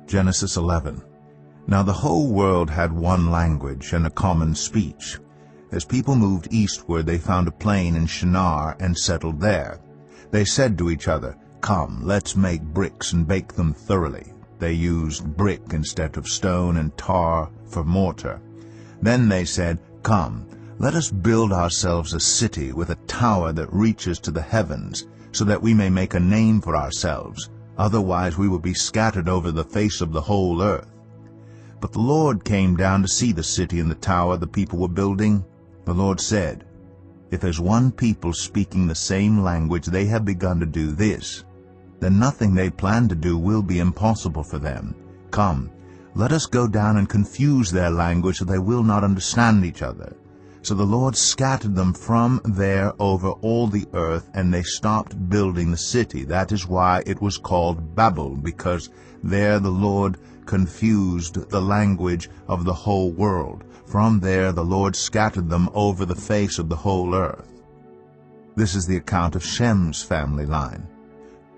Genesis 11. Now the whole world had one language and a common speech. As people moved eastward, they found a plain in Shinar and settled there. They said to each other, "Come, let's make bricks and bake them thoroughly." They used brick instead of stone and tar for mortar. Then they said, "Come, let us build ourselves a city with a tower that reaches to the heavens, so that we may make a name for ourselves. Otherwise we will be scattered over the face of the whole earth." But the Lord came down to see the city and the tower the people were building. The Lord said, "If as one people speaking the same language they have begun to do this, then nothing they plan to do will be impossible for them. Come, let us go down and confuse their language so they will not understand each other." So the Lord scattered them from there over all the earth, and they stopped building the city. That is why it was called Babel, because there the Lord confused the language of the whole world. From there the Lord scattered them over the face of the whole earth. This is the account of Shem's family line.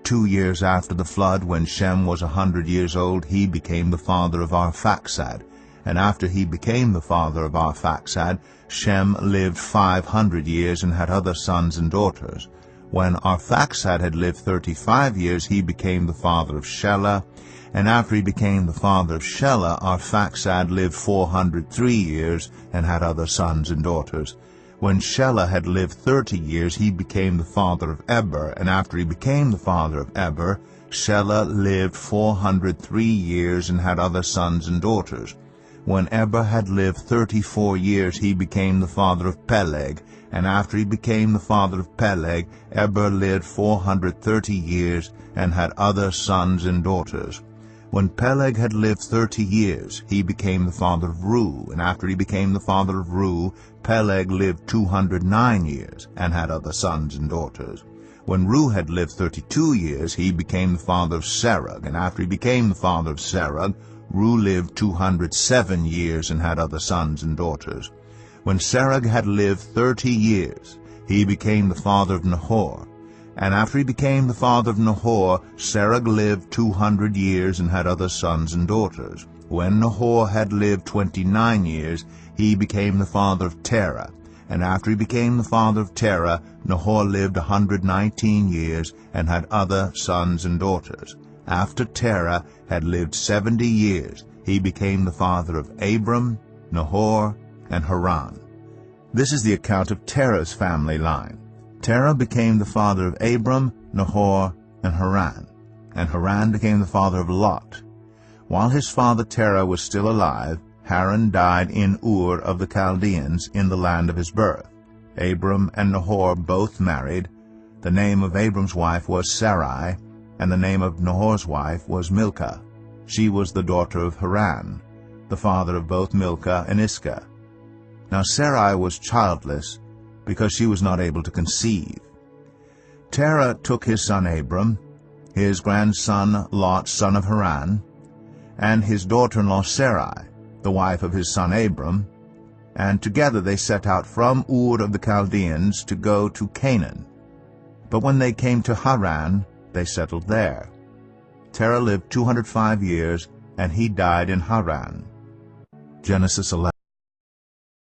2 years after the flood, when Shem was 100 years old, he became the father of Arphaxad. And after he became the father of Arphaxad, Shem lived 500 years and had other sons and daughters. When Arphaxad had lived 35 years, he became the father of Shelah. And after he became the father of Shelah, Arphaxad lived 403 years and had other sons and daughters. When Shelah had lived 30 years, he became the father of Eber. And after he became the father of Eber, Shelah lived 403 years and had other sons and daughters. When Eber had lived 34 years, he became the father of Peleg. And after he became the father of Peleg, Eber lived 430 years and had other sons and daughters. When Peleg had lived 30 years, he became the father of Reu. And after he became the father of Reu, Peleg lived 209 years and had other sons and daughters. When Reu had lived 32 years, he became the father of Serug. And after he became the father of Serug, Reu lived 207 years and had other sons and daughters. When Serug had lived 30 years, he became the father of Nahor. And after he became the father of Nahor, Serug lived 200 years and had other sons and daughters. When Nahor had lived 29 years, he became the father of Terah. And after he became the father of Terah, Nahor lived 119 years and had other sons and daughters. After Terah had lived 70 years, he became the father of Abram, Nahor, and Haran. This is the account of Terah's family line. Terah became the father of Abram, Nahor, and Haran. And Haran became the father of Lot. While his father Terah was still alive, Haran died in Ur of the Chaldeans in the land of his birth. Abram and Nahor both married. The name of Abram's wife was Sarai, and the name of Nahor's wife was Milcah. She was the daughter of Haran, the father of both Milcah and Iscah. Now Sarai was childless, because she was not able to conceive. Terah took his son Abram, his grandson Lot, son of Haran, and his daughter-in-law Sarai, the wife of his son Abram, and together they set out from Ur of the Chaldeans to go to Canaan. But when they came to Haran, they settled there. Terah lived 205 years, and he died in Haran. Genesis 11.